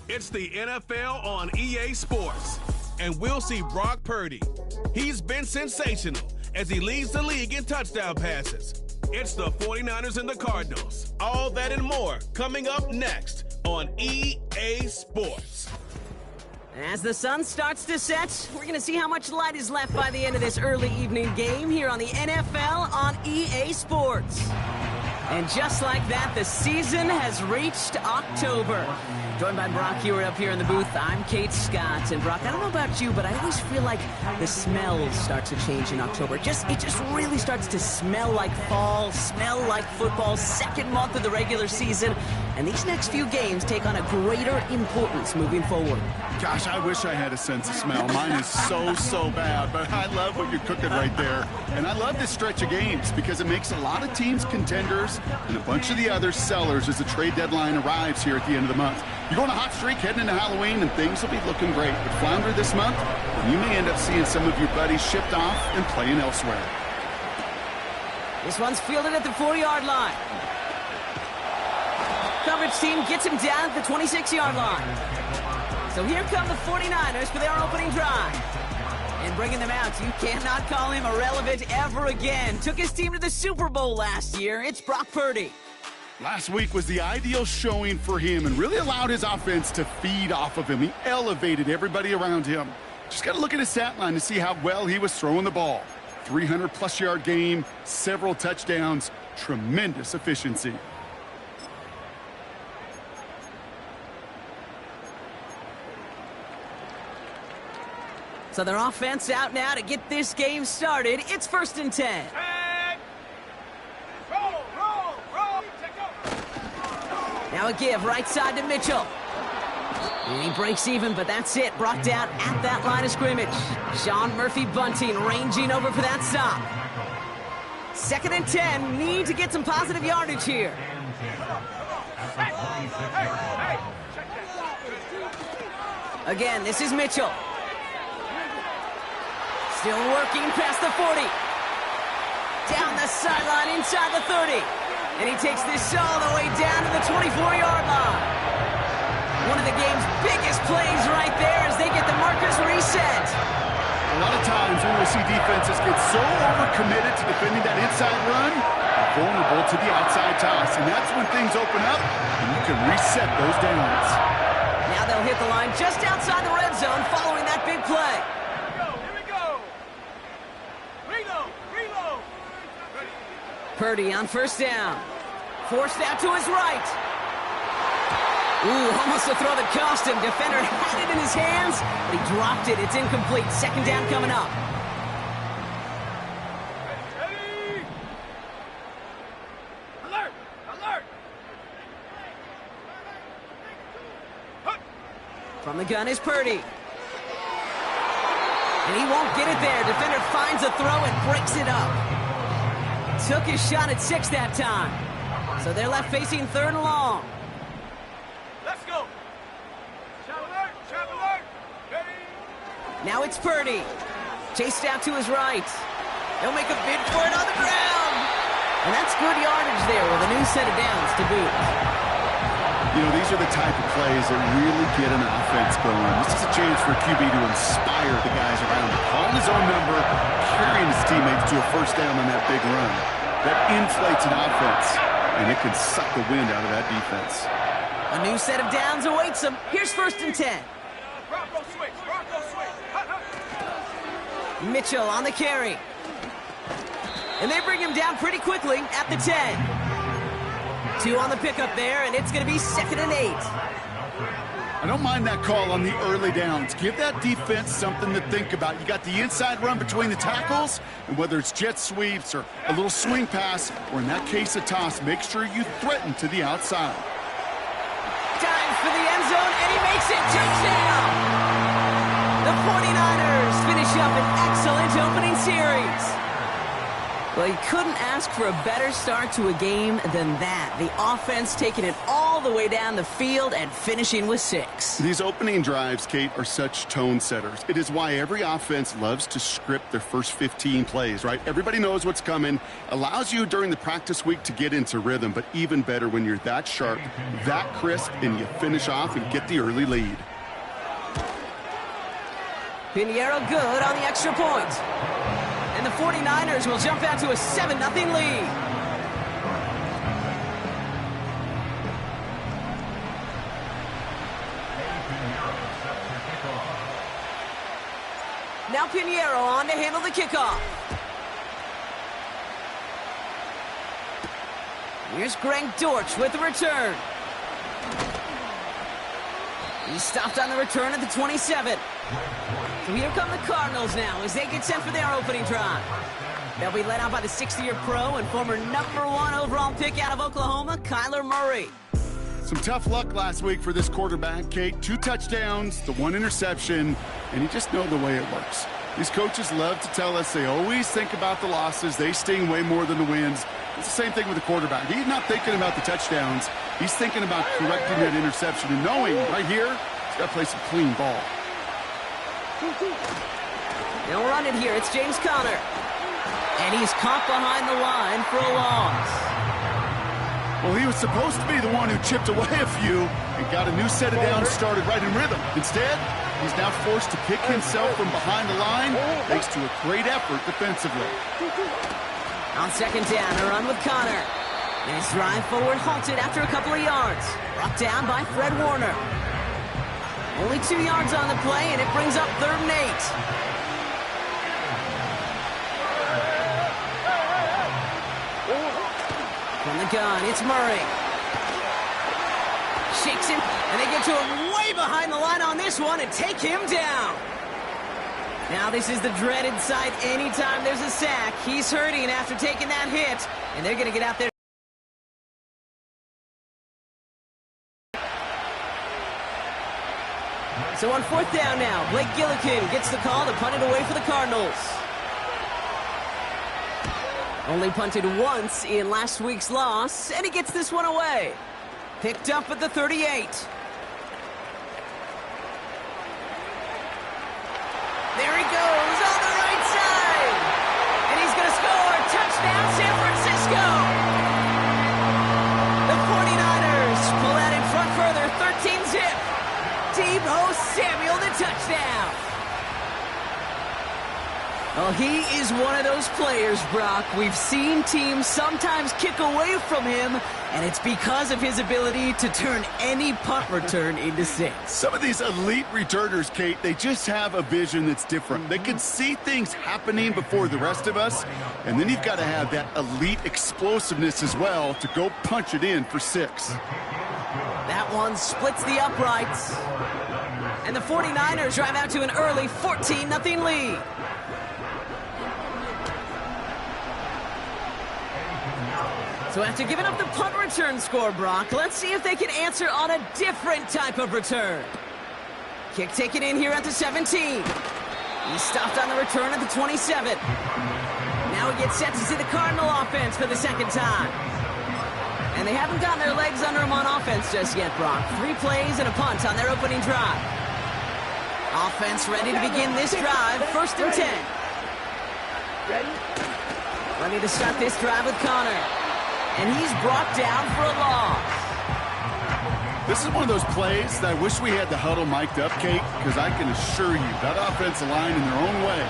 It's the NFL on EA Sports, and we'll see Brock Purdy. He's been sensational as he leads the league in touchdown passes. It's the 49ers and the Cardinals. All that and more coming up next on EA Sports. As the sun starts to set, we're going to see how much light is left by the end of this early evening game here on the NFL on EA Sports. And just like that, the season has reached October. Joined by Brock Hewitt up here in the booth, I'm Kate Scott. And Brock, I don't know about you, but I always feel like the smells start to change in October. It just really starts to smell like fall, smell like football, second month of the regular season. And these next few games take on a greater importance moving forward. Gosh, I wish I had a sense of smell. Mine is so bad, but I love what you're cooking right there. And I love this stretch of games because it makes a lot of teams contenders and a bunch of the other sellers as the trade deadline arrives here at the end of the month. You're going a hot streak heading into Halloween, and things will be looking great. But flounder this month, you may end up seeing some of your buddies shipped off and playing elsewhere. This one's fielded at the 40-yard line. Coverage team gets him down at the 26-yard line. So here come the 49ers for their opening drive. And bringing them out, you cannot call him irrelevant ever again. Took his team to the Super Bowl last year. It's Brock Purdy. Last week was the ideal showing for him and really allowed his offense to feed off of him. He elevated everybody around him. Just got to look at his stat line to see how well he was throwing the ball. 300-plus yard game, several touchdowns, tremendous efficiency. So their offense out now to get this game started. It's 1st and 10. Now a give right side to Mitchell. And he breaks even, but that's it. Brought down at that line of scrimmage. Sean Murphy-Bunting ranging over for that stop. 2nd and 10. Need to get some positive yardage here. Again, this is Mitchell. Still working past the 40. Down the sideline inside the 30. And he takes this all the way down to the 24-yard line. One of the game's biggest plays right there as they get the markers reset. A lot of times when we see defenses get so overcommitted to defending that inside run, vulnerable to the outside toss. And that's when things open up and you can reset those downs. Now they'll hit the line just outside the red zone following that big play. Purdy on 1st down. Forced out to his right. Ooh, almost a throw that cost him. Defender had it in his hands, but he dropped it. It's incomplete. 2nd down coming up. Alert! Alert! From the gun is Purdy. And he won't get it there. Defender finds a throw and breaks it up. Took his shot at 6 that time. So they're left facing 3rd and long. Let's go. Shot alert! Shot alert! Ready? Now it's Purdy. Chased out to his right. They'll make a bid for it on the ground. And that's good yardage there with a new set of downs to boot. You know, these are the type of plays that really get an offense going. This is a chance for a QB to inspire the guys around him. Calling his own number, carrying his teammates to a 1st down on that big run. That inflates an offense, and it can suck the wind out of that defense. A new set of downs awaits them. Here's 1st and 10. Bronco switch! Bronco switch! Mitchell on the carry. And they bring him down pretty quickly at the 10. 2 on the pickup there, and it's going to be 2nd and 8. I don't mind that call on the early downs. Give that defense something to think about. You got the inside run between the tackles, and whether it's jet sweeps or a little swing pass, or in that case a toss, make sure you threaten to the outside. Dives for the end zone, and he makes it. Touchdown! The 49ers finish up an excellent opening series. Well, you couldn't ask for a better start to a game than that. The offense taking it all all the way down the field and finishing with 6. These opening drives, Kate, are such tone setters. It is why every offense loves to script their first 15 plays, right? Everybody knows what's coming. Allows you during the practice week to get into rhythm, but even better when you're that sharp, that crisp, and you finish off and get the early lead. Pinheiro good on the extra point. And the 49ers will jump out to a 7-0 lead. Now Pinheiro on to handle the kickoff. Here's Greg Dortch with the return. He's stopped on the return at the 27. So here come the Cardinals now as they get set for their opening drive. They'll be led out by the 60-year pro and former #1 overall pick out of Oklahoma, Kyler Murray. Some tough luck last week for this quarterback, Kate. 2 touchdowns, the 1 interception, and you just know the way it works. These coaches love to tell us they always think about the losses. They sting way more than the wins. It's the same thing with the quarterback. He's not thinking about the touchdowns. He's thinking about correcting that interception and knowing right here, he's got to play some clean ball. They'll run it here. It's James Conner. And he's caught behind the line for a loss. Well, he was supposed to be the one who chipped away a few and got a new set of downs started right in rhythm. Instead, he's now forced to pick himself from behind the line thanks to a great effort defensively. On second down, a run with Conner. And his drive forward halted after a couple of yards. Brought down by Fred Warner. Only 2 yards on the play, and it brings up 3rd and 8. From the gun, it's Murray. Shakes him, and they get to him way behind the line on this one and take him down. Now this is the dreaded sight anytime there's a sack. He's hurting after taking that hit, and they're going to get out there. So on 4th down now, Blake Gillikin gets the call to punt it away for the Cardinals. Only punted once in last week's loss, and he gets this one away. Picked up at the 38. There he goes on the right side. And he's going to score. Touchdown, San Francisco. The 49ers pull out in front further, 13-zip. Deebo Samuel, the touchdown. Well, he is one of those players, Brock. We've seen teams sometimes kick away from him, and it's because of his ability to turn any punt return into 6. Some of these elite returners, Kate, they just have a vision that's different. They can see things happening before the rest of us, and then you've got to have that elite explosiveness as well to go punch it in for 6. That one splits the uprights. And the 49ers drive out to an early 14-0 lead. So after giving up the punt return score, Brock, let's see if they can answer on a different type of return. Kick taken in here at the 17. He stopped on the return at the 27. Now he gets set to see the Cardinal offense for the second time. And they haven't gotten their legs under him on offense just yet, Brock. 3 plays and a punt on their opening drive. Offense ready to begin this drive. 1st and 10. Ready to start this drive with Conner. And he's brought down for a loss. This is one of those plays that I wish we had the huddle mic'd up, Kate, because I can assure you that offensive line in their own way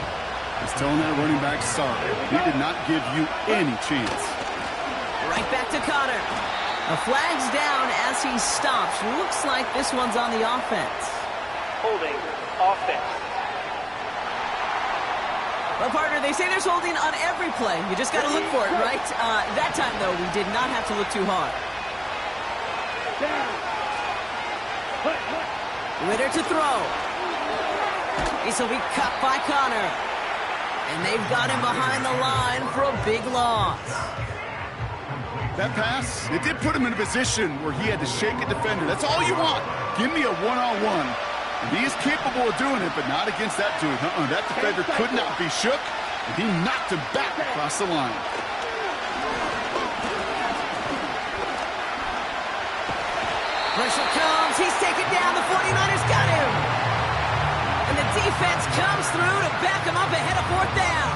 is telling that running back, sorry, he did not give you any chance. Right back to Conner. A flag's down as he stops. Looks like this one's on the offense. Holding offense. Well, partner, they say there's holding on every play. You just got to look for it, right? That time, though, we did not have to look too hard. Ritter to throw. This will be cut by Conner. And they've got him behind the line for a big loss. That pass, it did put him in a position where he had to shake a defender. That's all you want. Give me a one-on-one. And he is capable of doing it, but not against that dude. That defender could not be shook, and he knocked him back across the line. Pressure comes. He's taken down. The 49ers got him. And the defense comes through to back him up ahead of fourth down.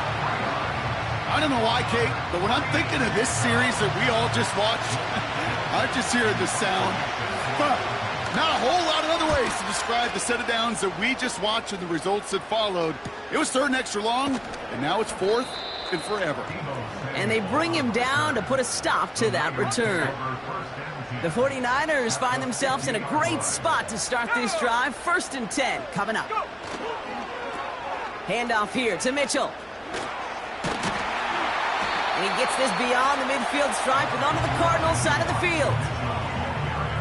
I don't know why, Kate, but when I'm thinking of this series that we all just watched, I just hear the sound. But not a whole lot of other ways to describe the set of downs that we just watched and the results that followed. It was third and extra long, and now it's fourth and forever. And they bring him down to put a stop to that return. The 49ers find themselves in a great spot to start this drive. 1st and 10 coming up. Handoff here to Mitchell. And he gets this beyond the midfield stripe and onto the Cardinals side of the field.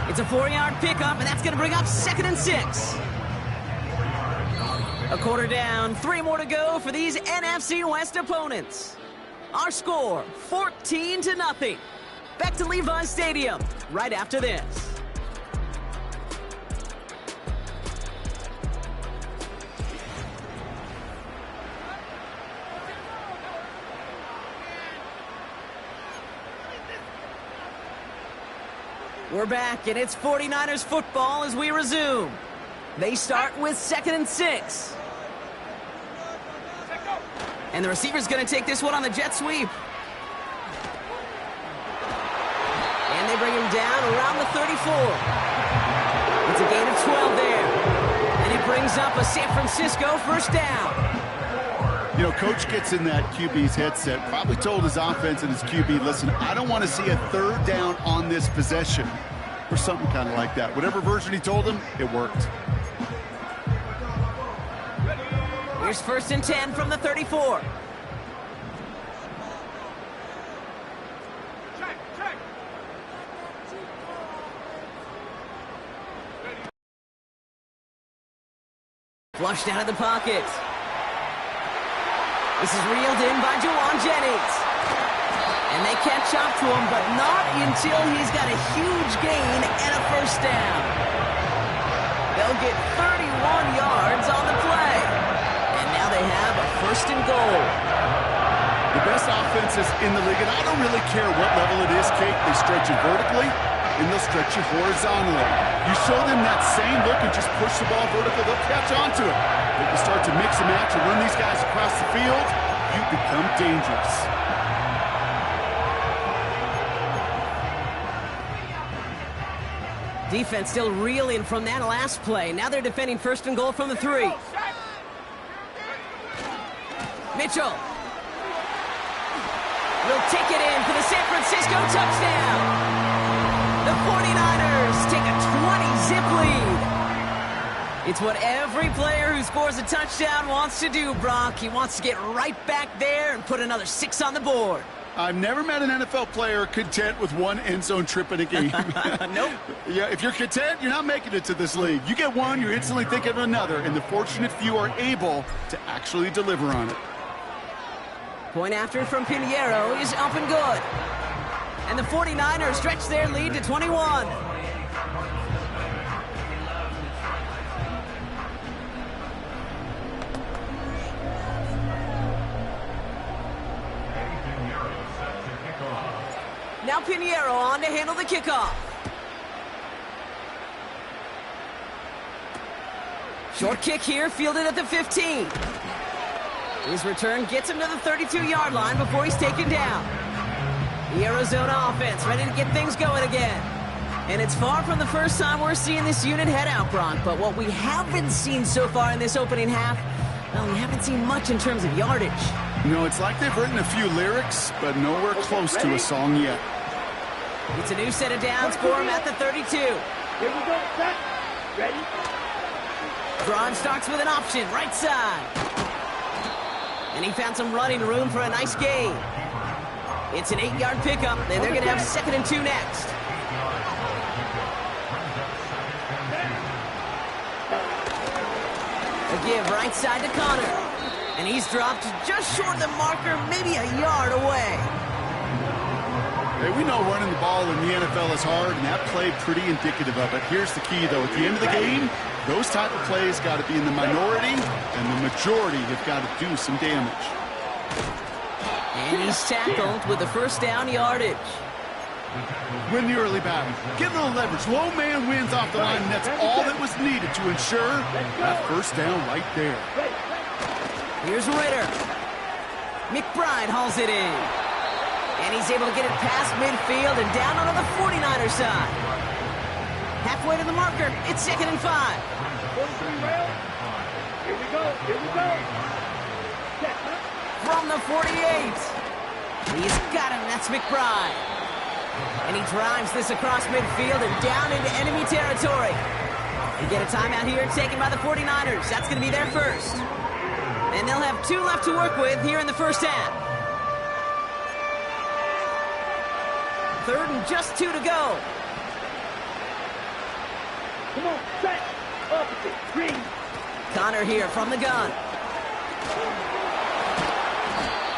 It's a 4-yard pickup, and that's going to bring up 2nd and 6. A quarter down, 3 more to go for these NFC West opponents. Our score, 14-0. Back to Levi's Stadium right after this. We're back, and it's 49ers football as we resume. They start with 2nd and 6. And the receiver's going to take this one on the jet sweep. And they bring him down around the 34. It's a gain of 12 there. And it brings up a San Francisco first down. You know, Coach gets in that QB's headset, probably told his offense and his QB, listen, I don't want to see a third down on this possession, or something kind of like that. Whatever version he told him, it worked. Here's 1st and 10 from the 34. Flushed out of the pocket. This is reeled in by Juwan Jennings. And they catch up to him, but not until he's got a huge gain and a first down. They'll get 31 yards on the play. And now they have a 1st and goal. The best offenses in the league, and I don't really care what level it is, Kate, they stretch you vertically, and they'll stretch you horizontally. You show them that same look and just push the ball vertical, they'll catch on to it. If you start to mix and match and run these guys across the field, you become dangerous. Defense still reeling from that last play. Now they're defending 1st and goal from the 3. Mitchell will take it in for the San Francisco touchdown. The 49ers take a 20-zip lead. It's what every player who scores a touchdown wants to do, Brock. He wants to get right back there and put another 6 on the board. I've never met an NFL player content with one end zone trip in a game. Nope. Yeah, if you're content, you're not making it to this league. You get one, you're instantly thinking of another, and the fortunate few are able to actually deliver on it. Point after from Pinheiro is up and good. And the 49ers stretch their lead to 21. Now Pinheiro on to handle the kickoff. Short kick here, fielded at the 15. His return gets him to the 32-yard line before he's taken down. The Arizona offense ready to get things going again. And it's far from the first time we're seeing this unit head out, Brock. But what we haven't seen so far in this opening half, well, we haven't seen much in terms of yardage. You know, it's like they've written a few lyrics, but nowhere close to a song yet. It's a new set of downs for him at the 32. Here we go, set, ready? Braun starts with an option, right side. And he found some running room for a nice gain. It's an 8-yard pickup, and they're going to have 2nd and 2 next. A give right side to Connor. And he's dropped just short of the marker, maybe a yard away. Hey, we know running the ball in the NFL is hard, and that play pretty indicative of it. Here's the key, though. At the end of the game, those type of plays got to be in the minority, and the majority have got to do some damage. And he's tackled with the first down yardage. Win the early battle. Get a little leverage. Low man wins off the line, and that's all that was needed to ensure that first down right there. Here's Ritter. McBride hauls it in. And he's able to get it past midfield and down onto the 49er side. Halfway to the marker. It's 2nd and 5. 43 rail. Here we go. Here we go. From the 48. He's got him. That's McBride. And he drives this across midfield and down into enemy territory. We get a timeout here taken by the 49ers. That's going to be their first. And they'll have 2 left to work with here in the first half. 3rd and just 2 to go. Come on, set. Opposite. Green. Connor here from the gun.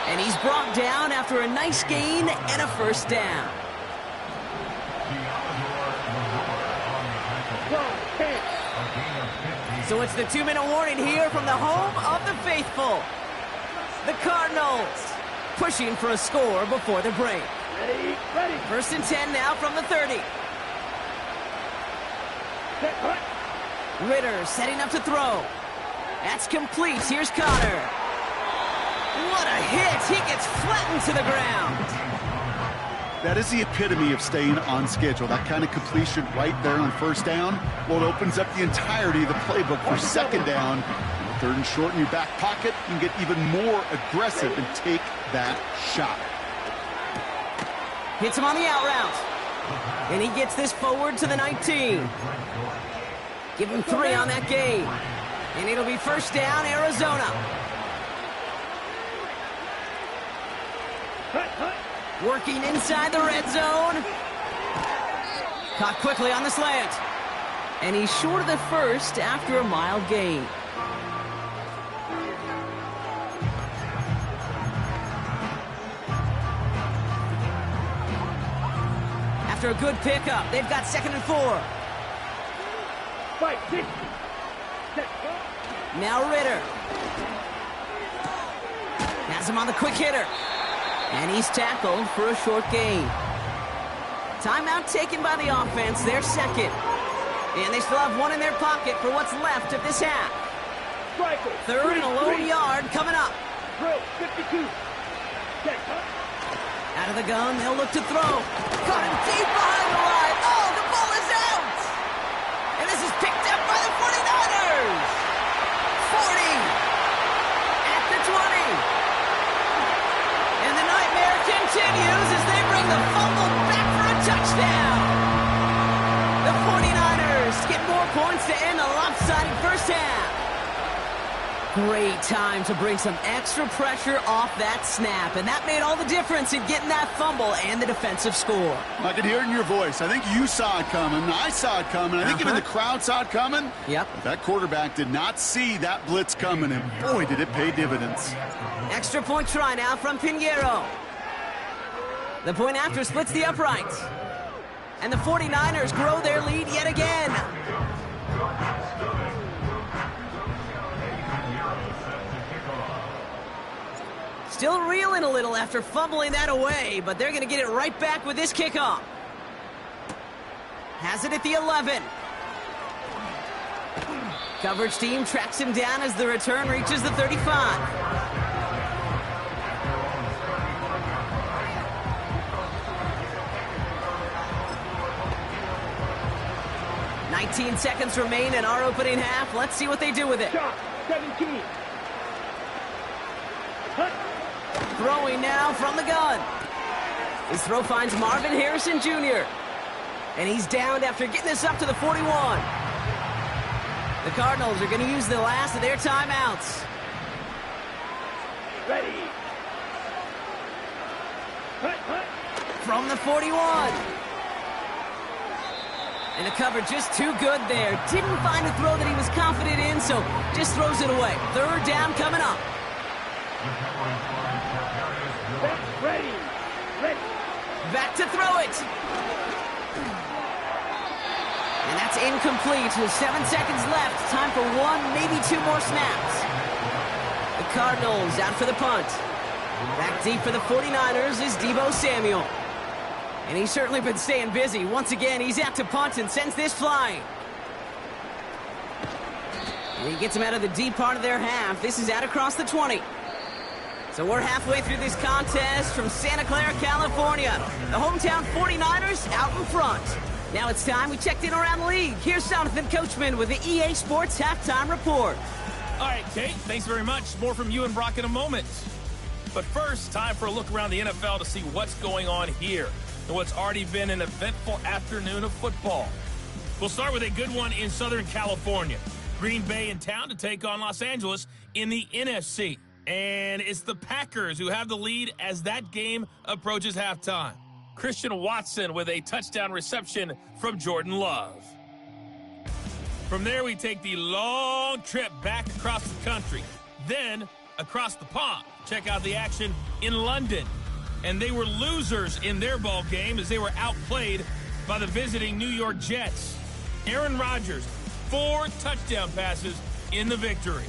And he's brought down after a nice gain and a first down. So it's the 2-minute warning here from the home of the faithful. The Cardinals pushing for a score before the break. Ready, ready. 1st and 10 now from the 30. Set, hut. Ritter setting up to throw. That's complete. Here's Connor. What a hit. He gets flattened to the ground. That is the epitome of staying on schedule. That kind of completion right there on first down. Well, it opens up the entirety of the playbook for second down. 3rd and short in your back pocket. You can get even more aggressive and take that shot. Hits him on the out route. And he gets this forward to the 19. Give him 3 on that game. And it'll be first down, Arizona. Hut, hut. Working inside the red zone. Caught quickly on the slant. And he's short of the first after a mild gain. After a good pickup, they've got 2nd and 4. Fight, 6. Set, Now Ritter. Has him on the quick hitter. And he's tackled for a short gain. Timeout taken by the offense, their 2nd. And they still have 1 in their pocket for what's left of this half. Striker. 3rd and a lone yard coming up. Drill, 52. Set, hut. Out of the gun, they'll look to throw. Caught him deep behind the line. Oh, the ball is out! And this is picked up by the 49ers! 40! At the 20! And the nightmare continues as they bring the fumble back for a touchdown! The 49ers get more points to end the lopsided first half. Great time to bring some extra pressure off that snap, and that made all the difference in getting that fumble and the defensive score. I could hear it in your voice. I think you saw it coming. I saw it coming. I think even the crowd saw it coming. Yep. But that quarterback did not see that blitz coming, and boy, did it pay dividends. Extra point try now from Pinheiro. The point after splits the uprights. And the 49ers grow their lead yet again. Still reeling a little after fumbling that away, but they're going to get it right back with this kickoff. Has it at the 11. Coverage team tracks him down as the return reaches the 35. "19 seconds remain in our opening half. Let's see what they do with it. Shot, 17. Hut. Throwing now from the gun. His throw finds Marvin Harrison Jr. And he's downed after getting this up to the 41. The Cardinals are going to use the last of their timeouts. Ready. Hut, hut. From the 41. And the cover just too good there. Didn't find a throw that he was confident in, so just throws it away. 3rd down coming up. Ready. Ready. Back to throw it. And that's incomplete. With 7 seconds left. Time for 1, maybe 2 more snaps. The Cardinals out for the punt. Back deep for the 49ers is Deebo Samuel. And he's certainly been staying busy. Once again, he's out to punt and sends this flying. And he gets him out of the deep part of their half. This is out across the 20. So we're halfway through this contest from Santa Clara, California. The hometown 49ers out in front. Now it's time we checked in around the league. Here's Jonathan Coachman with the EA Sports Halftime Report. All right, Kate, thanks very much. More from you and Brock in a moment. But first, time for a look around the NFL to see what's going on here and what's already been an eventful afternoon of football. We'll start with a good one in Southern California. Green Bay in town to take on Los Angeles in the NFC. And it's the Packers who have the lead as that game approaches halftime. Christian Watson with a touchdown reception from Jordan Love. From there, we take the long trip back across the country, then across the pond. Check out the action in London. And they were losers in their ball game as they were outplayed by the visiting New York Jets. Aaron Rodgers, 4 touchdown passes in the victory.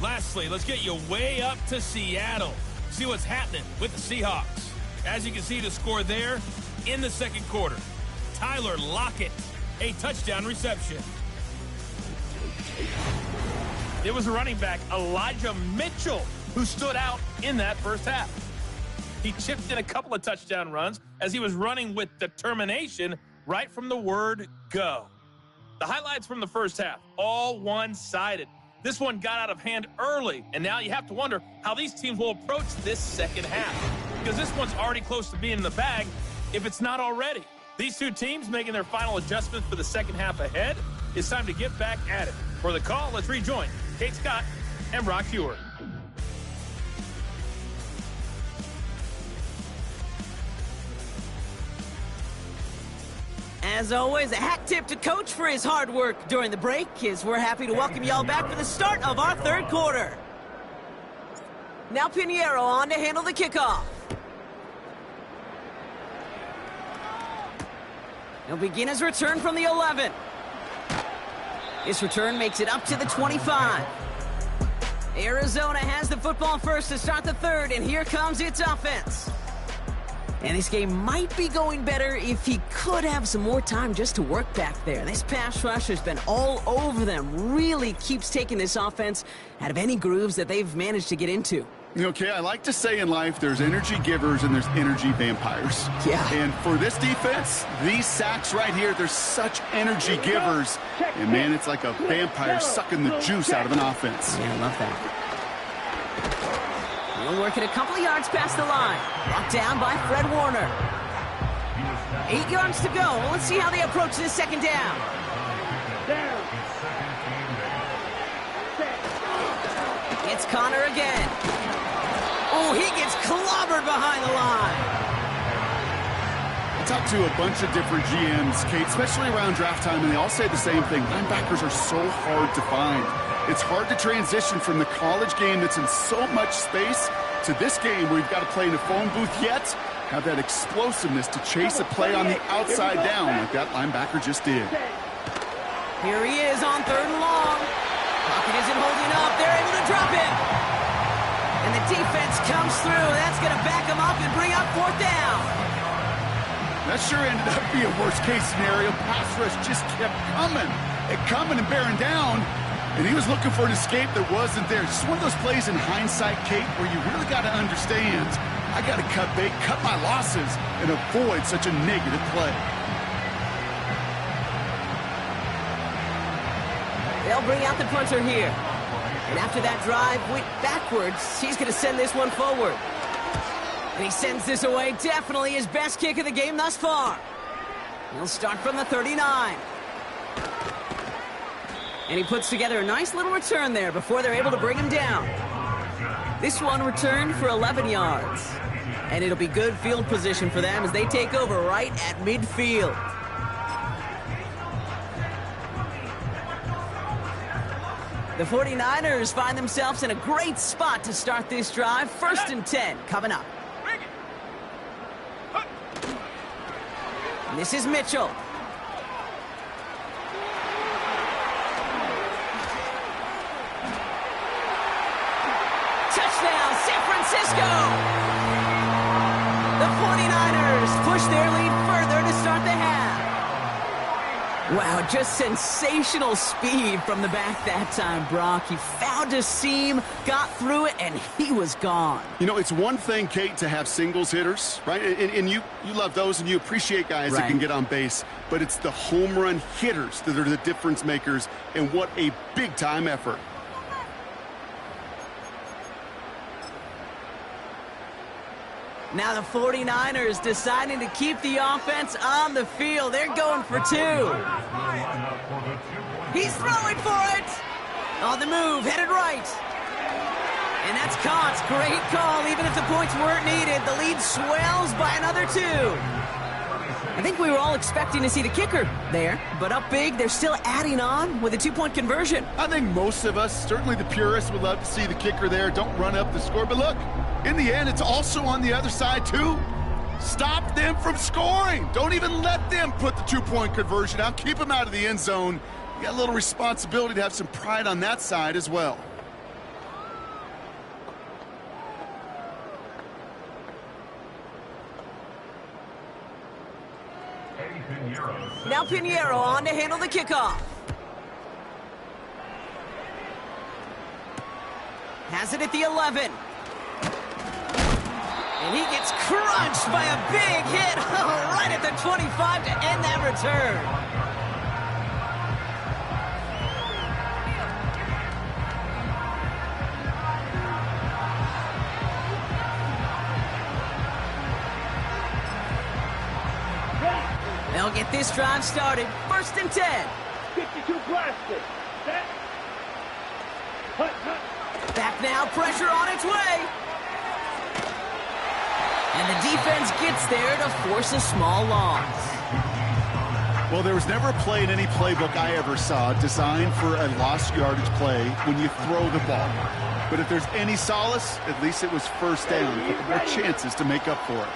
Lastly, let's get you way up to Seattle. See what's happening with the Seahawks. As you can see, the score there in the second quarter. Tyler Lockett, a touchdown reception. It was running back Elijah Mitchell who stood out in that first half. He chipped in a couple of touchdown runs as he was running with determination right from the word go. The highlights from the first half, all one-sided. This one got out of hand early, and now you have to wonder how these teams will approach this second half. Because this one's already close to being in the bag, if it's not already. These two teams making their final adjustments for the second half ahead. It's time to get back at it. For the call, let's rejoin Kate Scott and Brock Hewer. As always, a hat tip to Coach for his hard work during the break, as we're happy to welcome y'all back for the start of our third quarter. Now Pinheiro on to handle the kickoff. He'll begin his return from the 11. This return makes it up to the 25. Arizona has the football first to start the third, and here comes its offense. And this game might be going better if he could have some more time just to work back there. This pass rush has been all over them. Really keeps taking this offense out of any grooves that they've managed to get into. Okay, I like to say in life there's energy givers and there's energy vampires. Yeah. And for this defense, these sacks right here, they're such energy givers. And, man, it's like a vampire sucking the juice out of an offense. Yeah, I love that. He'll work it a couple of yards past the line. Brought down by Fred Warner. 8 yards to go. Let's see how they approach this second down. It's Connor again. Oh, he gets clobbered behind the line. I talked to a bunch of different GMs, Kate, especially around draft time, and they all say the same thing. Linebackers are so hard to find. It's hard to transition from the college game that's in so much space to this game where you've got to play in a phone booth yet have that explosiveness to chase a play on the outside down like that linebacker just did. Here he is on third and long. Pocket isn't holding up. They're able to drop him. And the defense comes through. That's going to back him up and bring up fourth down. That sure ended up being a worst-case scenario. Pass rush just kept coming and bearing down. And he was looking for an escape that wasn't there. Just one of those plays in hindsight, Kate, where you really got to understand, I got to cut bait, cut my losses, and avoid such a negative play. They'll bring out the punter here. And after that drive went backwards, he's going to send this one forward. And he sends this away. Definitely his best kick of the game thus far. He'll start from the 39. And he puts together a nice little return there before they're able to bring him down. This one returned for 11 yards. And it'll be good field position for them as they take over right at midfield. The 49ers find themselves in a great spot to start this drive. 1st and 10 coming up. And this is Mitchell. Touchdown, San Francisco! The 49ers Bucks push their lead further to start the half. Wow, just sensational speed from the back that time, Brock. He found a seam, got through it, and he was gone. You know, it's one thing, Kate, to have singles hitters, right? And you love those, and you appreciate guys that can get on base. But it's the home run hitters that are the difference makers, and what a big-time effort. Now the 49ers deciding to keep the offense on the field. They're going for two. He's throwing for it. On the move, headed right. And that's caught. Great call, even if the points weren't needed. The lead swells by another two. I think we were all expecting to see the kicker there, but up big, they're still adding on with a two-point conversion. I think most of us, certainly the purists, would love to see the kicker there. Don't run up the score, but look, in the end, it's also on the other side, too. Stop them from scoring. Don't even let them put the two-point conversion out. Keep them out of the end zone. You got a little responsibility to have some pride on that side as well. Now Pinheiro on to handle the kickoff. Has it at the 11. And he gets crunched by a big hit right at the 25 to end that return. They'll get this drive started. 1st and 10. 52 plastic. Set. Back now, pressure on its way. And the defense gets there to force a small loss. Well, there was never a play in any playbook I ever saw designed for a lost yardage play when you throw the ball. But if there's any solace, at least it was first down. A couple more chances to make up for it.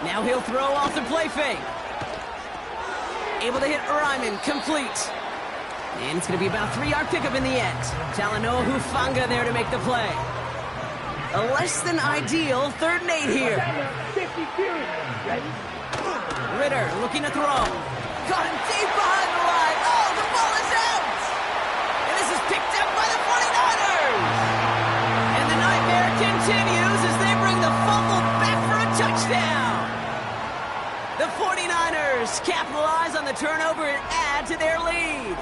Now he'll throw off the play fake. Able to hit Ryman, complete. And it's going to be about a 3-yard pickup in the end. Talanoa Hufanga there to make the play. A less than ideal 3rd and 8 here. Ritter looking to throw. Caught him deep behind the line. Oh, the ball is out! And this is picked up by the 49ers! And the nightmare continues as they bring the fumble back for a touchdown. The 49ers capitalize on the turnover and add to their lead.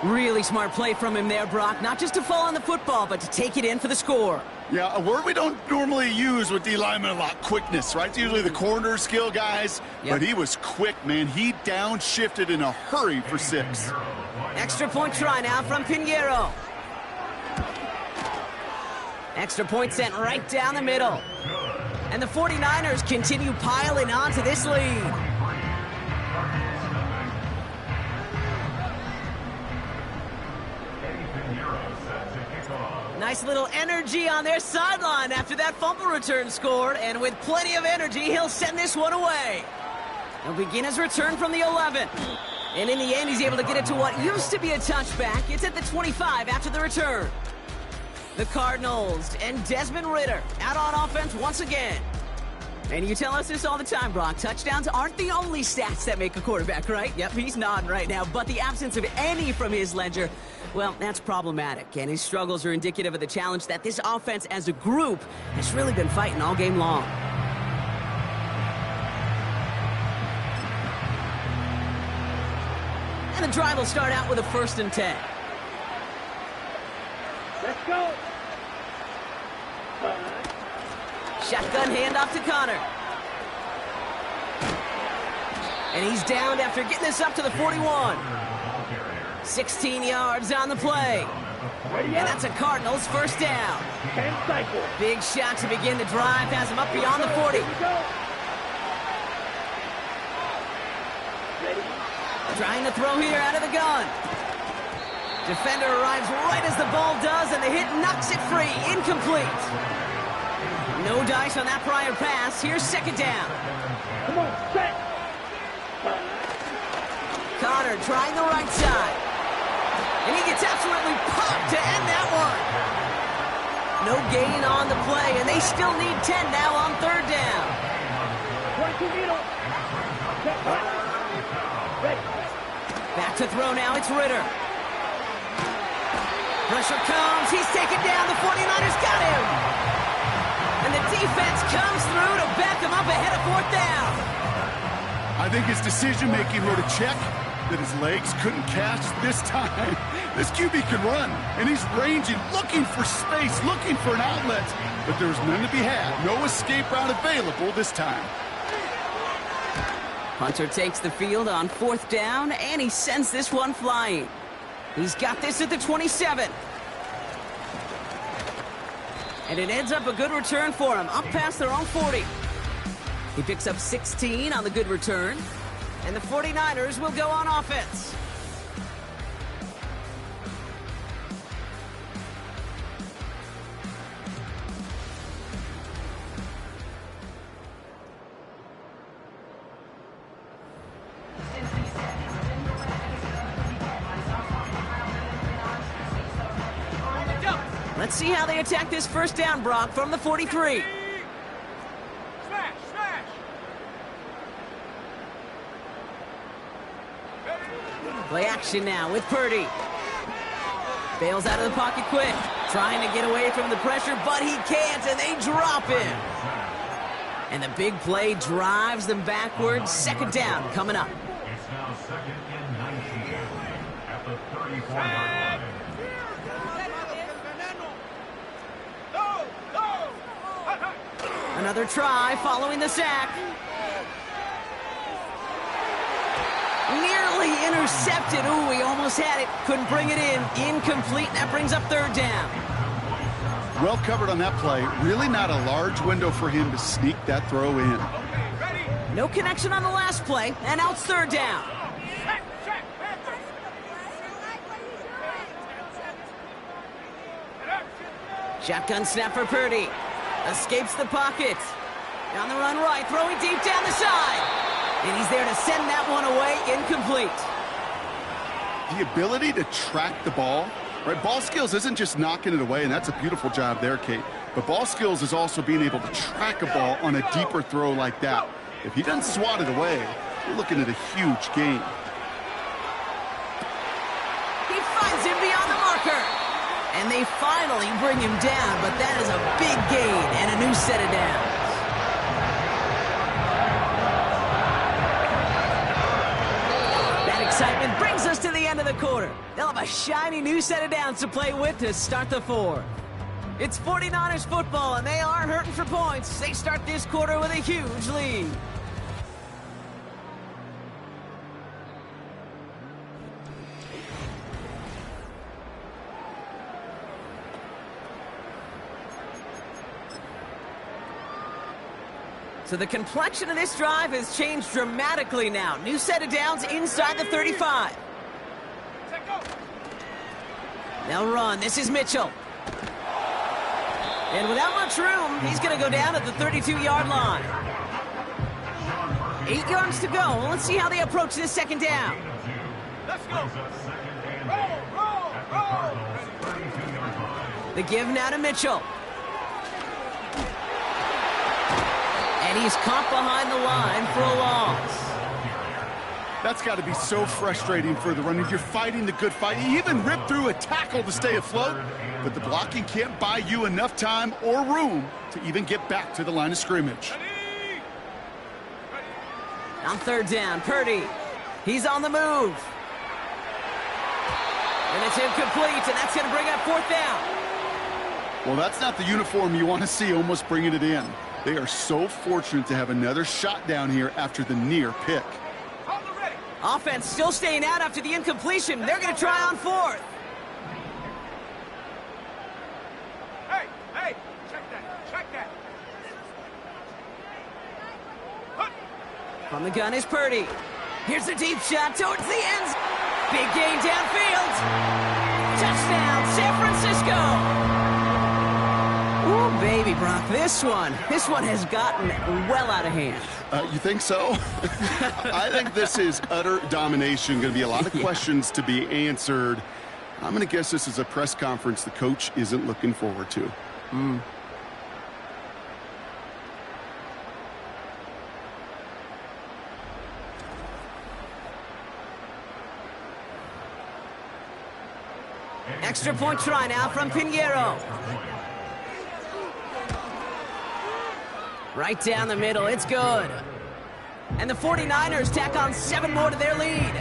Really smart play from him there, Brock. Not just to fall on the football, but to take it in for the score. Yeah, a word we don't normally use with D linemen a lot, quickness, right? It's usually the corner skill guys, but he was quick, man. He downshifted in a hurry for 6. Extra point try now from Pinheiro. Extra point sent right down the middle. And the 49ers continue piling on to this lead. Nice little energy on their sideline after that fumble return scored, and with plenty of energy, he'll send this one away. He'll begin his return from the 11. And in the end, he's able to get it to what used to be a touchback. It's at the 25 after the return. The Cardinals and Desmond Ritter out on offense once again. And you tell us this all the time, Brock. Touchdowns aren't the only stats that make a quarterback, right? Yep, he's nodding right now. But the absence of any from his ledger, well, that's problematic. And his struggles are indicative of the challenge that this offense as a group has really been fighting all game long. And the drive will start out with a 1st and 10. Let's go. Shotgun handoff to Connor. And he's downed after getting this up to the 41. 16 yards on the play. And that's a Cardinals 1st down. 10 cycles. Big shot to begin the drive. Has him up beyond the 40. Trying to throw here out of the gun. Defender arrives right as the ball does, and the hit knocks it free. Incomplete. No dice on that prior pass. Here's 2nd down. Come on, set. Connor trying the right side. And he gets absolutely popped to end that one. No gain on the play, and they still need 10 now on 3rd down. Back to throw now, it's Ritter. Pressure comes, he's taken down, the 49ers got him! And the defense comes through to back him up ahead of fourth down. I think his decision-making wrote a check that his legs couldn't catch this time. This QB can run, and he's ranging, looking for space, looking for an outlet. But there's none to be had. No escape route available this time. Hunter takes the field on fourth down, and he sends this one flying. He's got this at the 27. And it ends up a good return for him, up past their own 40. He picks up 16 on the good return, and the 49ers will go on offense. Let's see how they attack this first down, Brock, from the 43. Smash, smash. Play action now with Purdy. Bails out of the pocket quick. Trying to get away from the pressure, but he can't, and they drop him. And the big play drives them backwards. Second down coming up. It's now second and 19 at the 34-yard line. Another try following the sack. Nearly intercepted. Ooh, he almost had it. Couldn't bring it in. Incomplete. That brings up third down. Well covered on that play. Really not a large window for him to sneak that throw in. No connection on the last play, and now it's third down. Shotgun snap for Purdy. Escapes the pocket. On the run right, throwing deep down the side. And he's there to send that one away, incomplete. The ability to track the ball, right? Ball skills isn't just knocking it away, and that's a beautiful job there, Kate. But ball skills is also being able to track a ball on a deeper throw like that. If he doesn't swat it away, you're looking at a huge gain. He finds him beyond the marker. And they finally bring him down, but that is a big gain and a new set of downs. That excitement brings us to the end of the quarter. They'll have a shiny new set of downs to play with to start the fourth. It's 49ers football, and they are hurting for points. They start this quarter with a huge lead. So the complexion of this drive has changed dramatically now. New set of downs inside the 35. They'll run. This is Mitchell. And without much room, he's going to go down at the 32-yard line. 8 yards to go. Well, let's see how they approach this second down. Let's go. The give now to Mitchell. And he's caught behind the line for a loss. That's got to be so frustrating for the runner. You're fighting the good fight. He even ripped through a tackle to stay afloat, but the blocking can't buy you enough time or room to even get back to the line of scrimmage. On third down, Purdy. He's on the move. And it's incomplete, and that's going to bring up fourth down. Well, that's not the uniform you want to see almost bringing it in. They are so fortunate to have another shot down here after the near pick. Offense still staying out after the incompletion. They're going to try on fourth. Hey, check that. From the gun is Purdy. Here's a deep shot towards the ends. Big gain downfield. Touchdown, San Francisco. Ooh, baby, Brock, this one has gotten well out of hand. You think so? I think this is utter domination. Going to be a lot of questions to be answered. I'm going to guess this is a press conference the coach isn't looking forward to. Extra point try now from Pinheiro. Right down the middle, it's good. And the 49ers tack on 7 more to their lead.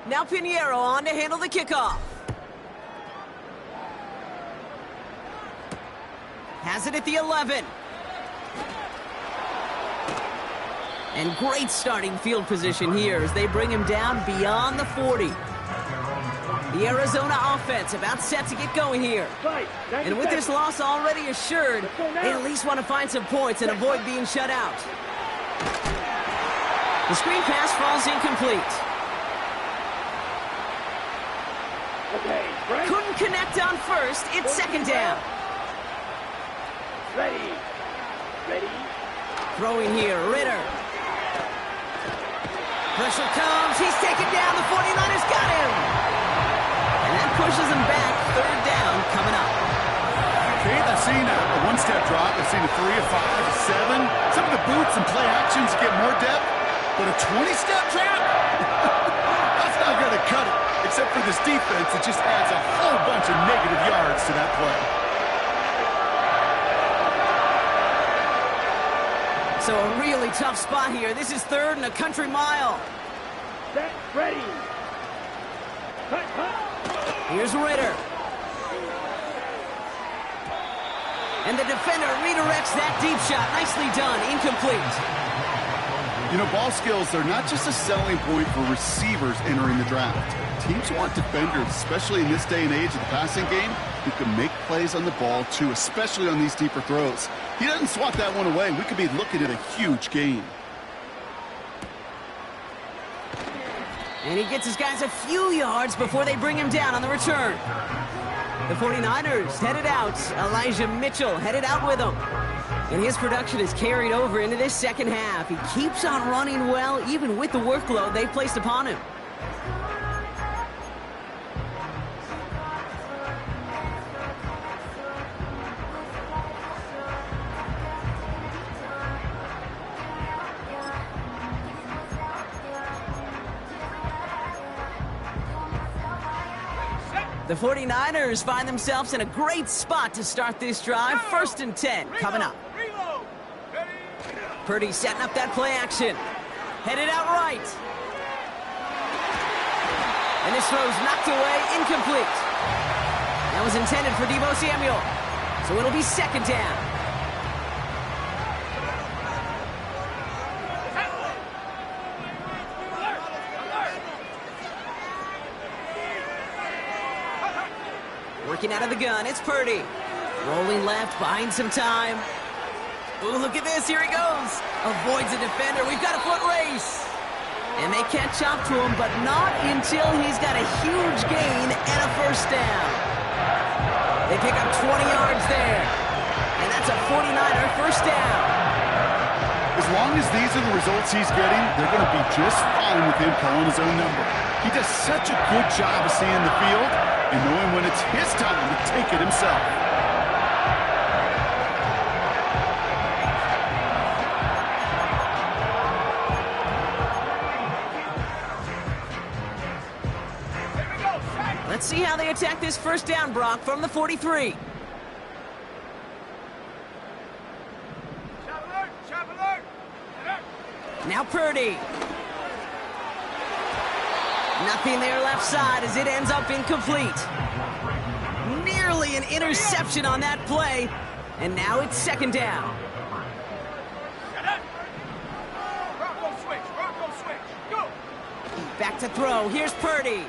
Now Pinheiro on to handle the kickoff. Has it at the 11. And great starting field position here as they bring him down beyond the 40. The Arizona offense about set to get going here. And with this loss already assured, they at least want to find some points and avoid being shut out. The screen pass falls incomplete. Couldn't connect on first. It's second down. Ready. Throwing here, Ritter. Pressure comes. He's taken down. The 49ers got him. And that pushes him back. Third down coming up. Keith, I've seen a one-step drop. I've seen a 3, a 5, a 7. Some of the boots and play actions get more depth. But a 20-step drop? That's not going to cut it. Except for this defense, it just adds a whole bunch of negative yards to that play. So a really tough spot here. This is third and a country mile. Set, ready. Here's Ritter. And the defender redirects that deep shot. Nicely done. Incomplete. You know, ball skills are not just a selling point for receivers entering the draft. Teams want defenders, especially in this day and age of the passing game, who can make plays on the ball, too, especially on these deeper throws. He doesn't swat that one away. We could be looking at a huge gain. And he gets his guys a few yards before they bring him down on the return. The 49ers headed out. Elijah Mitchell headed out with them. And his production is carried over into this second half. He keeps on running well, even with the workload they've placed upon him. The 49ers find themselves in a great spot to start this drive. 1st and 10 coming up. Purdy setting up that play action. Headed out right. And this throw's knocked away, incomplete. That was intended for Deebo Samuel. So it'll be second down. Working out of the gun, it's Purdy. Rolling left, buying some time. Ooh, look at this, here he goes. Avoids a defender, we've got a foot race. And they catch up to him, but not until he's got a huge gain and a first down. They pick up 20 yards there. And that's a 49er first down. As long as these are the results he's getting, they're going to be just fine with him calling his own number. He does such a good job of seeing the field and knowing when it's his time to take it himself. Let's see how they attack this first down, Brock, from the 43. Now Purdy. Nothing there left side as it ends up incomplete. Nearly an interception on that play. And now it's second down. Back to throw. Here's Purdy.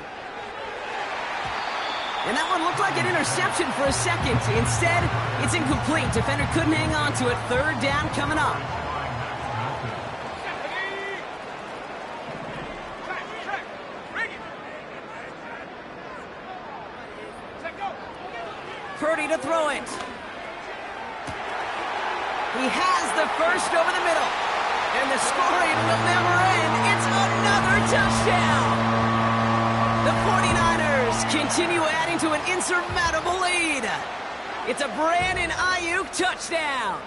And that one looked like an interception for a second. Instead, it's incomplete. Defender couldn't hang on to it. Third down coming up. Purdy to throw it. He has the first over the middle. And the scoring will never end. It's another touchdown. The 49ers continue adding to an insurmountable lead. It's a Brandon Ayuk touchdown.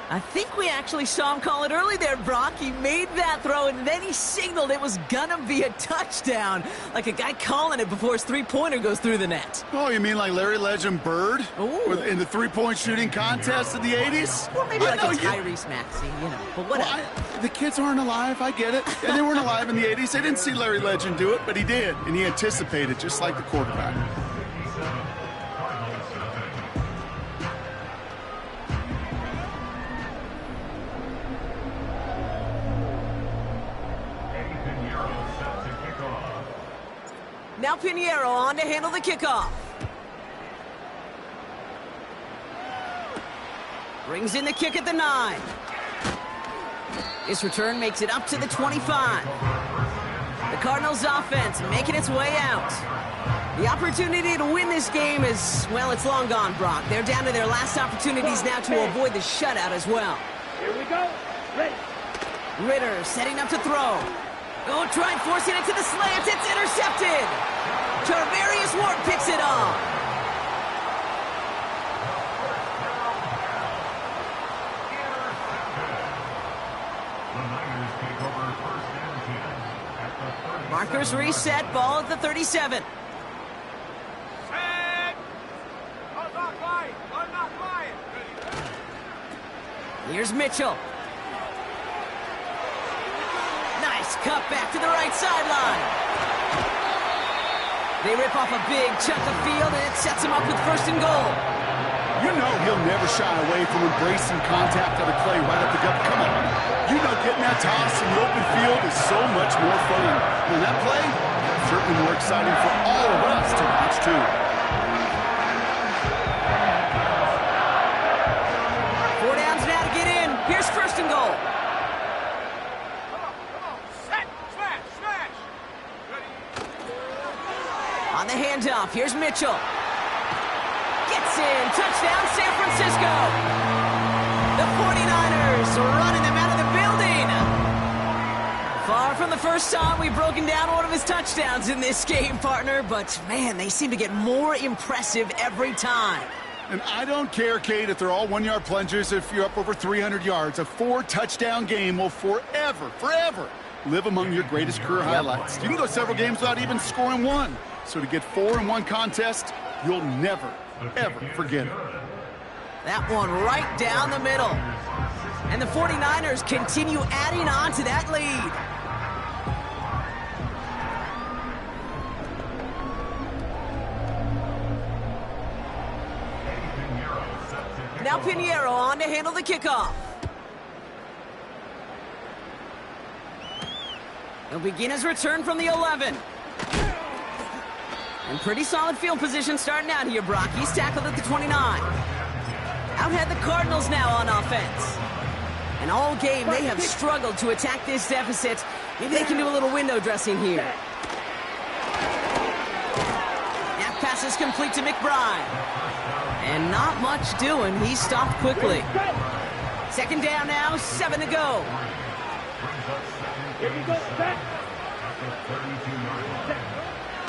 I think we actually saw him call it early there, Brock. He made that throw, and then he signaled it was gonna be a touchdown. Like a guy calling it before his three-pointer goes through the net. Oh, you mean like Larry Legend Bird? Ooh. In the three-point shooting contest in the 80s? Or maybe like a Tyrese Maxey, you know. But whatever. Well, the kids aren't alive, I get it. And they weren't alive in the 80s. They didn't see Larry Legend do it, but he did. And he anticipated, just like the quarterback. Now Pinheiro on to handle the kickoff. Brings in the kick at the 9. This return makes it up to the 25. The Cardinals offense making its way out. The opportunity to win this game is, well, it's long gone, Brock. They're down to their last opportunities now to avoid the shutout as well. Here we go. Ready. Ritter setting up to throw. Oh, trying forcing it to the slants. It's intercepted. Tarvarius Ward picks it off. Markers reset. Ball at the 37. Here's Mitchell. Nice cut back to the right sideline. They rip off a big chunk of field, and it sets him up with 1st and goal. You know he'll never shy away from embracing contact on a play right up the gut. Come on. You know getting that toss in the open field is so much more fun. And that play, certainly more exciting for all of us to watch, too. 4 downs now to get in. Here's 1st and goal. On the handoff, here's Mitchell. Gets in, touchdown San Francisco. The 49ers running them out of the building. Far from the first time we've broken down one of his touchdowns in this game, partner, but man, they seem to get more impressive every time. And I don't care, Kate, if they're all 1-yard plungers, if you're up over 300 yards. A 4-touchdown game will forever live among your greatest career highlights. You can go several games without even scoring one. So to get 4 in one contest, you'll never, ever forget it. That one right down the middle. And the 49ers continue adding on to that lead. Now Pinheiro on to handle the kickoff. He'll begin his return from the 11. And pretty solid field position starting out here, Brock. He's tackled at the 29. Out had the Cardinals now on offense. And all game, they have struggled to attack this deficit. Maybe they can do a little window dressing here. That pass is complete to McBride. And not much doing. He stopped quickly. 2nd down now, 7 to go. Here we go.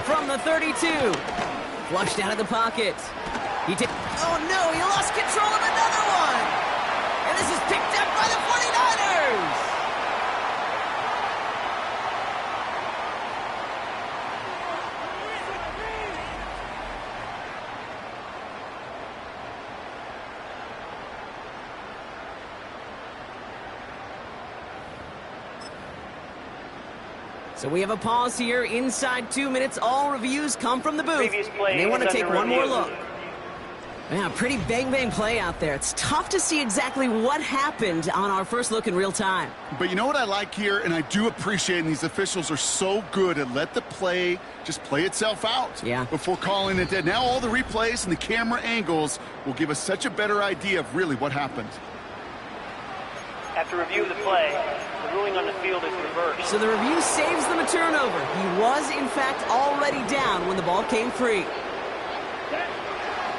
From the 32. Flushed out of the pocket. Oh no, he lost control of another one. And this is picked up by the 49ers. So we have a pause here. Inside 2 minutes, all reviews come from the booth. And they want to take one more look. Yeah, pretty bang-bang play out there. It's tough to see exactly what happened on our first look in real time. But you know what I like here, and I do appreciate, and these officials are so good at let the play just play itself out before calling it dead. Now all the replays and the camera angles will give us such a better idea of really what happened. After review of the play, the ruling on the field is reversed. So the review saves them a turnover. He was, in fact, already down when the ball came free.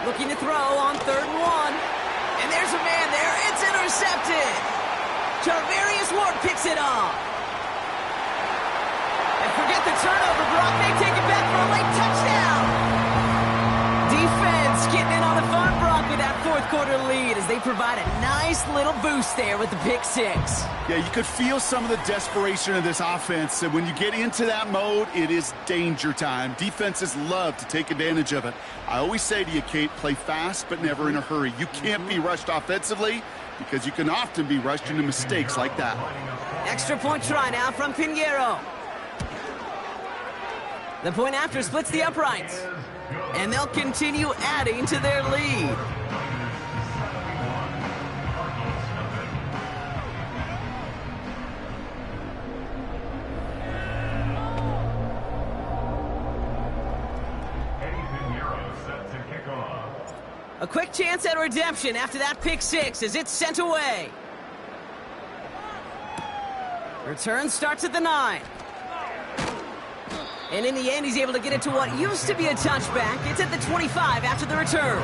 Looking to throw on 3rd and 1. And there's a man there. It's intercepted. Tarvarius Ward picks it off. And forget the turnover, Brock. They take it back for a late touchdown. Defense getting in on the fun, Brock, with that fourth quarter lead as they provide a nice little boost there with the pick six. Yeah, you could feel some of the desperation of this offense. And when you get into that mode, it is danger time. Defenses love to take advantage of it. I always say to you, Kate, play fast but never in a hurry. You can't be rushed offensively because you can often be rushed into mistakes like that. Extra point try now from Pinheiro. The point after splits the uprights. And they'll continue adding to their lead. A quick chance at redemption after that pick six as it's sent away. Return starts at the 9. And in the end, he's able to get it to what used to be a touchback. It's at the 25 after the return.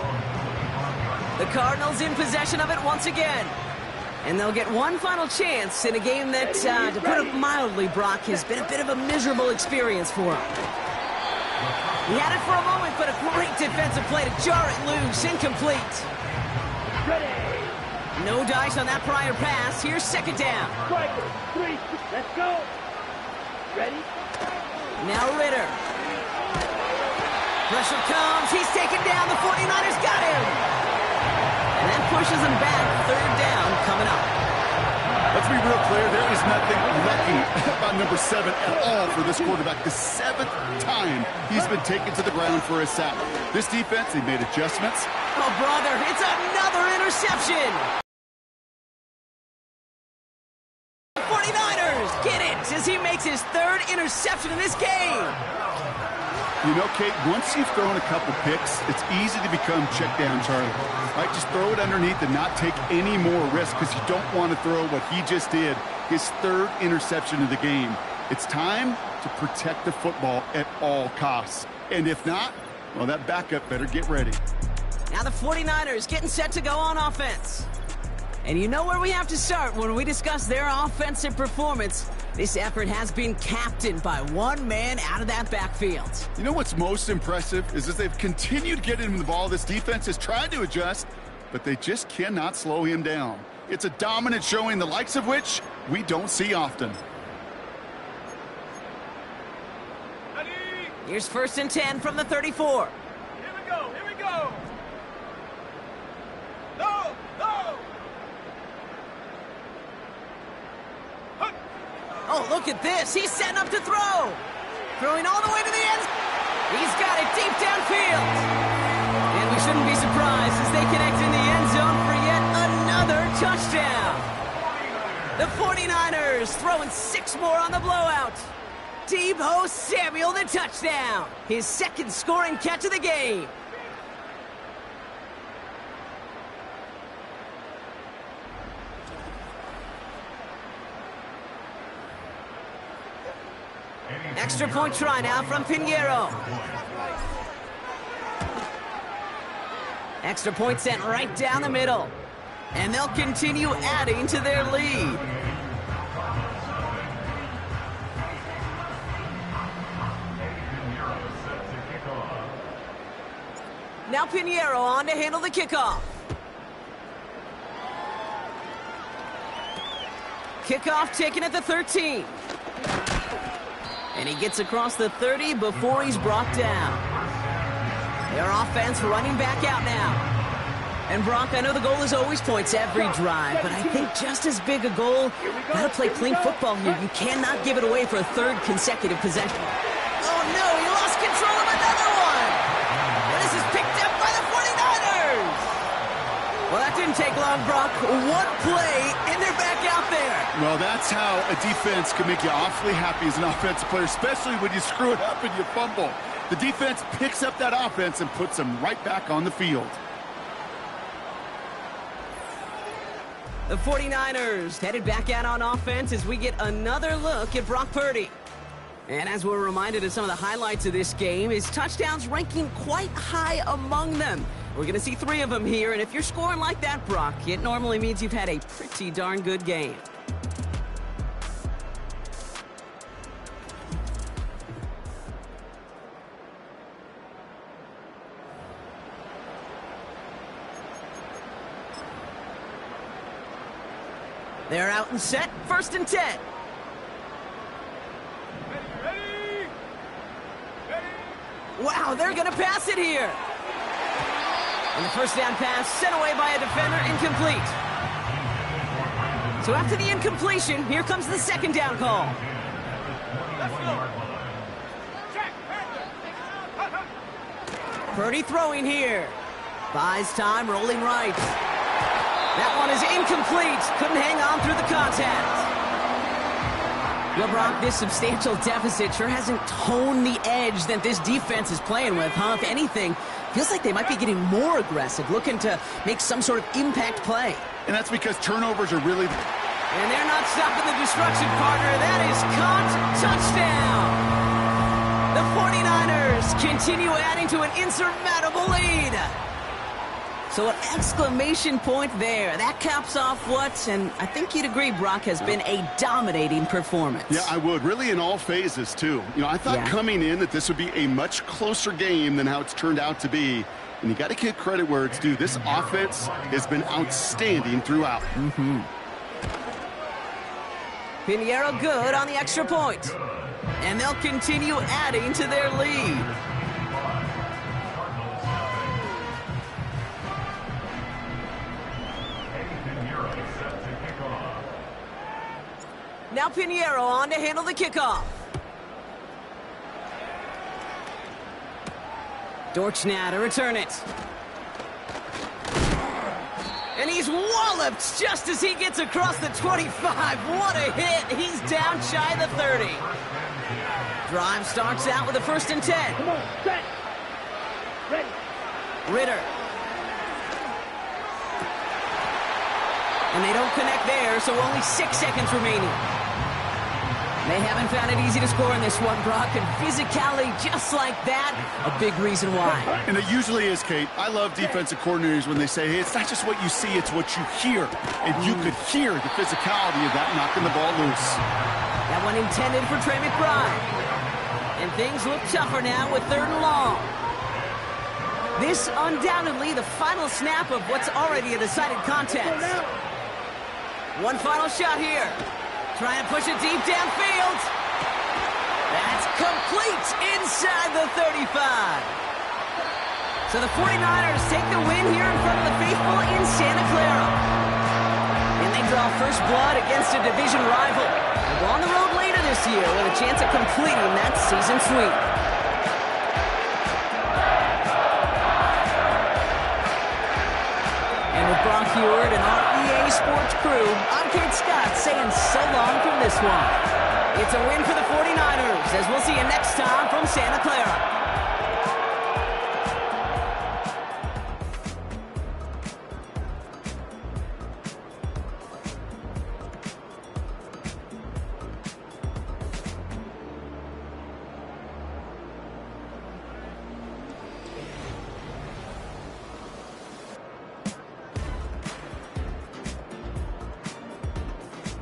The Cardinals in possession of it once again. And they'll get one final chance in a game that, to put it mildly, Brock, has been a bit of a miserable experience for him. He had it for a moment, but a great defensive play to jar it loose. Incomplete. No dice on that prior pass. Here's second down. Striker, 3, let's go. Ready? Now Ritter. Pressure comes. He's taken down. The 49ers got him. And that pushes him back. Third down coming up. Let's be real clear. There is nothing lucky about number 7 at all for this quarterback. The 7th time he's been taken to the ground for a sack. This defense, they made adjustments. Oh, brother, it's another interception. 49ers get it as he makes his 3rd interception in this game. You know, Kate, once you've thrown a couple picks, it's easy to become check down Charlie. Right, just throw it underneath and not take any more risk because you don't want to throw what he just did, his 3rd interception of the game. It's time to protect the football at all costs. And if not, well, that backup better get ready. Now the 49ers getting set to go on offense. And you know where we have to start when we discuss their offensive performance. This effort has been captained by one man out of that backfield. You know what's most impressive is that they've continued getting him the ball. This defense has tried to adjust, but they just cannot slow him down. It's a dominant showing, the likes of which we don't see often. Here's 1st and 10 from the 34. Here we go, here we go. No, no. Oh, look at this. He's setting up to throw. Throwing all the way to the end. He's got it deep downfield. And we shouldn't be surprised as they connect in the end zone for yet another touchdown. The 49ers throwing 6 more on the blowout. Deebo Samuel, the touchdown. His 2nd scoring catch of the game. Extra point try now from Pinheiro. Extra point sent right down the middle. And they'll continue adding to their lead. Now Pinheiro on to handle the kickoff. Kickoff taken at the 13. And he gets across the 30 before he's brought down. Their offense running back out now. And Brock, I know the goal is always points every drive, but I think just as big a goal, gotta play clean football here. You cannot give it away for a 3rd consecutive possession. Oh no, he lost control of another one! And this is picked up by the 49ers! Well, that didn't take long, Brock. One play, and they're back out there. Well, that's how a defense can make you awfully happy as an offensive player, especially when you screw it up and you fumble. The defense picks up that offense and puts them right back on the field. The 49ers headed back out on offense as we get another look at Brock Purdy. And as we're reminded of some of the highlights of this game, his touchdowns ranking quite high among them. We're going to see 3 of them here, and if you're scoring like that, Brock, it normally means you've had a pretty darn good game. They're out and set, 1st and 10. Wow, they're going to pass it here. And the first down pass sent away by a defender, incomplete. So after the incompletion, here comes the 2nd down call. Purdy throwing here. Buys time, rolling right. That one is incomplete. Couldn't hang on through the contact. Well, Brock, this substantial deficit sure hasn't toned the edge that this defense is playing with, huh? If anything, feels like they might be getting more aggressive, looking to make some sort of impact play. And that's because turnovers are really... And they're not stopping the destruction, partner. That is caught. Touchdown. The 49ers continue adding to an insurmountable lead. So an exclamation point there. That caps off what, and I think you'd agree, Brock, has been a dominating performance. Yeah, I would. Really in all phases, too. You know, I thought coming in that this would be a much closer game than how it's turned out to be. And you got to give credit where it's due. This offense has been outstanding throughout. Pinheiro good on the extra point. And they'll continue adding to their lead. Now Pinheiro on to handle the kickoff. Dortchner to return it. And he's walloped just as he gets across the 25. What a hit. He's down shy of the 30. Drive starts out with a 1st and 10. Come on, set. Ready. Ritter. And they don't connect there, so only 6 seconds remaining. They haven't found it easy to score in this one, Brock, and physicality just like that, a big reason why. And it usually is, Kate. I love defensive coordinators when they say, hey, it's not just what you see, it's what you hear. And you could hear the physicality of that knocking the ball loose. That one intended for Trey McBride. And things look tougher now with 3rd and long. This undoubtedly the final snap of what's already a decided contest. One final shot here. Trying to push it deep downfield. That's complete inside the 35. So the 49ers take the win here in front of the faithful in Santa Clara. And they draw first blood against a division rival. They'll go on the road later this year with a chance of completing that season sweep. And with Brock Heward and our EA Sports crew, I'm Kate Scott saying so long from this one. It's a win for the 49ers, as we'll see you next time from Santa Clara.